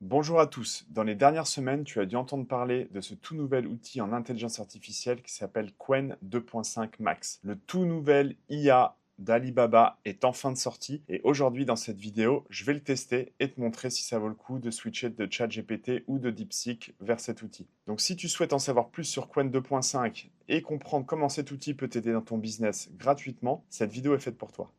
Bonjour à tous. Dans les dernières semaines, tu as dû entendre parler de ce tout nouvel outil en intelligence artificielle qui s'appelle Qwen 2.5 Max. Le tout nouvel IA d'Alibaba est enfin de sortie et aujourd'hui dans cette vidéo, je vais le tester et te montrer si ça vaut le coup de switcher de ChatGPT ou de DeepSeek vers cet outil. Donc si tu souhaites en savoir plus sur Qwen 2.5 et comprendre comment cet outil peut t'aider dans ton business gratuitement, cette vidéo est faite pour toi.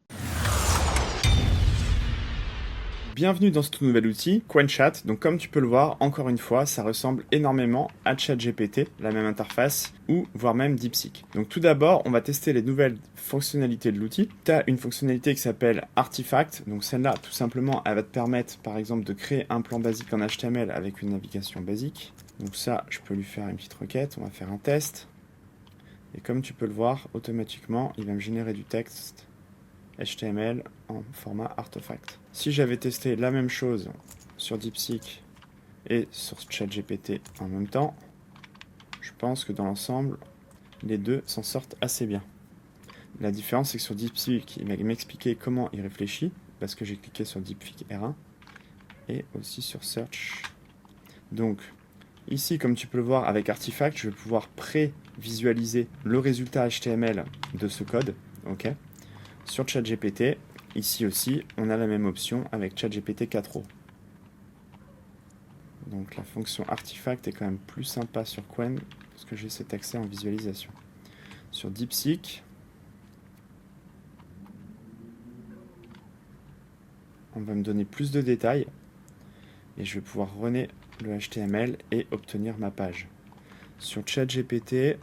Bienvenue dans ce tout nouvel outil, QuenChat. Donc comme tu peux le voir, encore une fois, ça ressemble énormément à ChatGPT, la même interface, ou voire même DeepSeek. Donc tout d'abord, on va tester les nouvelles fonctionnalités de l'outil. Tu as une fonctionnalité qui s'appelle Artifact. Donc celle-là, tout simplement, elle va te permettre, par exemple, de créer un plan basique en HTML avec une navigation basique. Donc ça, je peux lui faire une petite requête. On va faire un test. Et comme tu peux le voir, automatiquement, il va me générer du texte HTML en format artefact. Si j'avais testé la même chose sur DeepSeek et sur ChatGPT en même temps, je pense que dans l'ensemble, les deux s'en sortent assez bien. La différence, c'est que sur DeepSeek, il va m'expliquer comment il réfléchit, parce que j'ai cliqué sur DeepSeek R1, et aussi sur Search. Donc, ici, comme tu peux le voir avec Artifact, je vais pouvoir pré-visualiser le résultat HTML de ce code. Ok. Sur ChatGPT, ici aussi, on a la même option avec ChatGPT 4o. Donc la fonction Artifact est quand même plus sympa sur Qwen parce que j'ai cet accès en visualisation. Sur DeepSeek, on va me donner plus de détails et je vais pouvoir runner le HTML et obtenir ma page. Sur ChatGPT,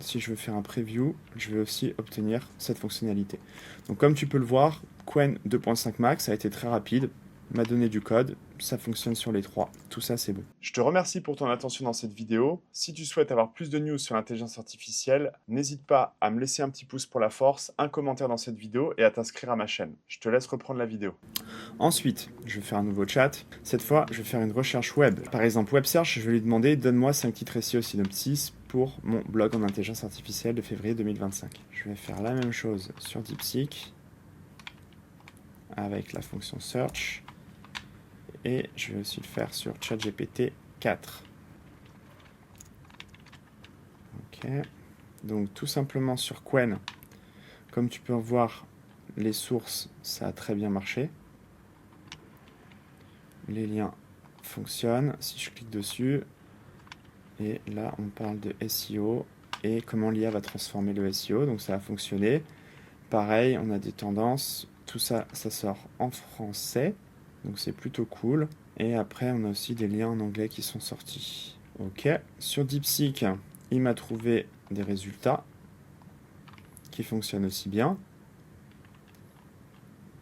si je veux faire un preview, je vais aussi obtenir cette fonctionnalité. Donc comme tu peux le voir, Qwen 2.5 Max a été très rapide, m'a donné du code, ça fonctionne sur les trois, tout ça c'est bon. Je te remercie pour ton attention dans cette vidéo. Si tu souhaites avoir plus de news sur l'intelligence artificielle, n'hésite pas à me laisser un petit pouce pour la force, un commentaire dans cette vidéo et à t'inscrire à ma chaîne. Je te laisse reprendre la vidéo. Ensuite, je vais faire un nouveau chat. Cette fois, je vais faire une recherche web. Par exemple, web search, je vais lui demander « Donne-moi 5 titres SEO synopsis pour mon blog en intelligence artificielle de février 2025. » Je vais faire la même chose sur DeepSeek avec la fonction search. Et je vais aussi le faire sur ChatGPT 4. Ok. Donc tout simplement sur Qwen, comme tu peux voir, les sources, ça a très bien marché. Les liens fonctionnent. Si je clique dessus, et là on parle de SEO et comment l'IA va transformer le SEO. Donc ça a fonctionné. Pareil, on a des tendances. Tout ça, ça sort en français. Donc c'est plutôt cool. Et après, on a aussi des liens en anglais qui sont sortis. Ok. Sur DeepSeek, il m'a trouvé des résultats qui fonctionnent aussi bien.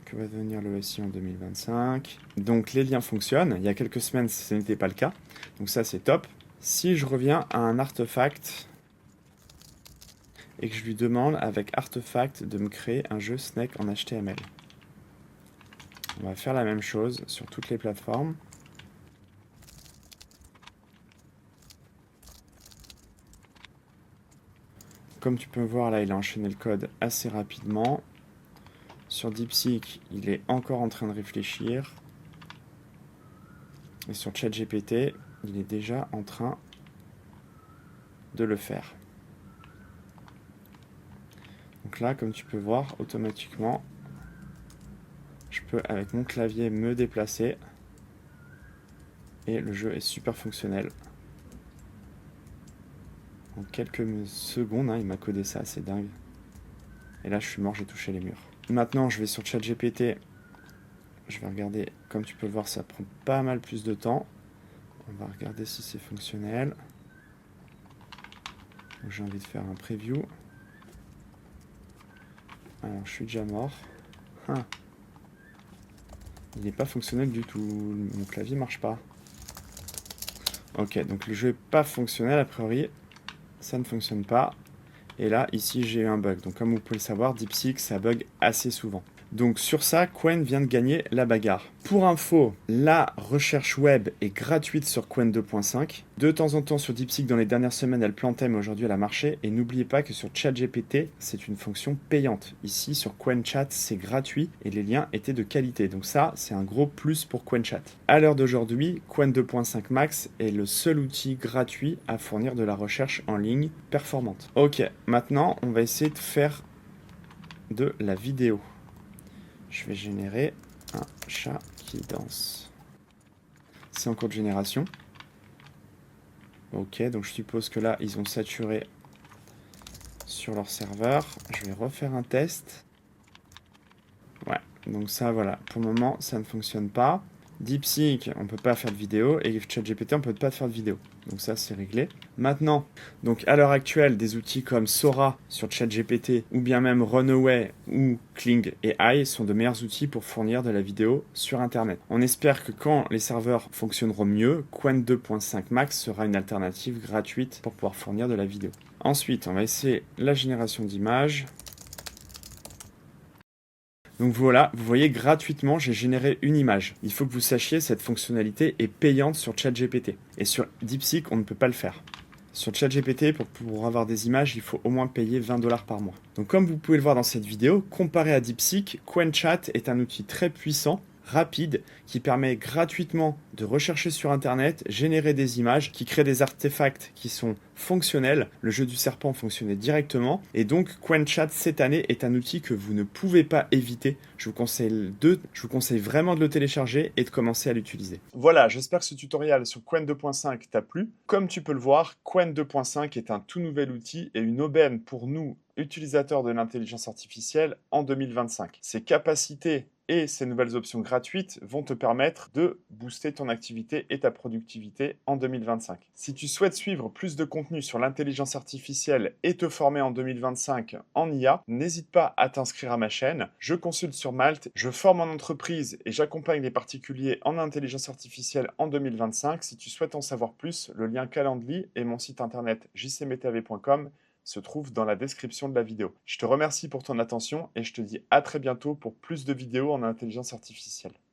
Que va devenir le SEO en 2025. Donc les liens fonctionnent. Il y a quelques semaines, ce n'était pas le cas. Donc ça, c'est top. Si je reviens à un artefact et que je lui demande avec Artefact de me créer un jeu Snake en HTML. On va faire la même chose sur toutes les plateformes. Comme tu peux voir là, il a enchaîné le code assez rapidement. Sur DeepSeek, il est encore en train de réfléchir. Et sur ChatGPT, il est déjà en train de le faire. Donc là, comme tu peux voir, automatiquement, je peux avec mon clavier me déplacer. Et le jeu est super fonctionnel. En quelques secondes, il m'a codé ça, c'est dingue. Et là, je suis mort, j'ai touché les murs. Maintenant, je vais sur ChatGPT. Je vais regarder, comme tu peux le voir, ça prend pas mal plus de temps. On va regarder si c'est fonctionnel. J'ai envie de faire un preview. Alors, je suis déjà mort. Il n'est pas fonctionnel du tout. Mon clavier marche pas. Ok, donc le jeu n'est pas fonctionnel a priori. Ça ne fonctionne pas. Et là, ici, j'ai eu un bug. Donc, comme vous pouvez le savoir, DeepSeek, ça bug assez souvent. Donc sur ça, Qwen vient de gagner la bagarre. Pour info, la recherche web est gratuite sur Qwen 2.5. De temps en temps sur DeepSeek, dans les dernières semaines, elle plantait, mais aujourd'hui elle a marché. Et n'oubliez pas que sur ChatGPT, c'est une fonction payante. Ici, sur QuenChat, c'est gratuit et les liens étaient de qualité. Donc ça, c'est un gros plus pour QuenChat. À l'heure d'aujourd'hui, Qwen 2.5 Max est le seul outil gratuit à fournir de la recherche en ligne performante. Ok, maintenant, on va essayer de faire de la vidéo. Je vais générer un chat qui danse. C'est en cours de génération. Ok, donc je suppose que là, ils ont saturé sur leur serveur. Je vais refaire un test. Ouais, donc ça, voilà. Pour le moment, ça ne fonctionne pas. DeepSeek, on ne peut pas faire de vidéo. Et ChatGPT, on ne peut pas faire de vidéo. Donc ça, c'est réglé. Maintenant, donc à l'heure actuelle, des outils comme Sora sur ChatGPT ou bien même Runaway ou Kling AI sont de meilleurs outils pour fournir de la vidéo sur Internet. On espère que quand les serveurs fonctionneront mieux, Qwen 2.5 Max sera une alternative gratuite pour pouvoir fournir de la vidéo. Ensuite, on va essayer la génération d'images. Donc voilà, vous voyez gratuitement, j'ai généré une image. Il faut que vous sachiez, cette fonctionnalité est payante sur ChatGPT. Et sur DeepSeek, on ne peut pas le faire. Sur ChatGPT, pour avoir des images, il faut au moins payer 20 $ par mois. Donc comme vous pouvez le voir dans cette vidéo, comparé à DeepSeek, QuenChat est un outil très puissant, rapide, qui permet gratuitement de rechercher sur Internet, générer des images, qui crée des artefacts qui sont fonctionnels. Le jeu du serpent fonctionnait directement. Et donc, QuenChat, cette année, est un outil que vous ne pouvez pas éviter. Je vous conseille vraiment de le télécharger et de commencer à l'utiliser. Voilà, j'espère que ce tutoriel sur Qwen 2.5 t'a plu. Comme tu peux le voir, Qwen 2.5 est un tout nouvel outil et une aubaine pour nous, utilisateurs de l'intelligence artificielle, en 2025. Ses capacités et ces nouvelles options gratuites vont te permettre de booster ton activité et ta productivité en 2025. Si tu souhaites suivre plus de contenu sur l'intelligence artificielle et te former en 2025 en IA, n'hésite pas à t'inscrire à ma chaîne. Je consulte sur Malte, je forme en entreprise et j'accompagne les particuliers en intelligence artificielle en 2025. Si tu souhaites en savoir plus, le lien Calendly et mon site internet jcmetav.com se trouve dans la description de la vidéo. Je te remercie pour ton attention et je te dis à très bientôt pour plus de vidéos en intelligence artificielle.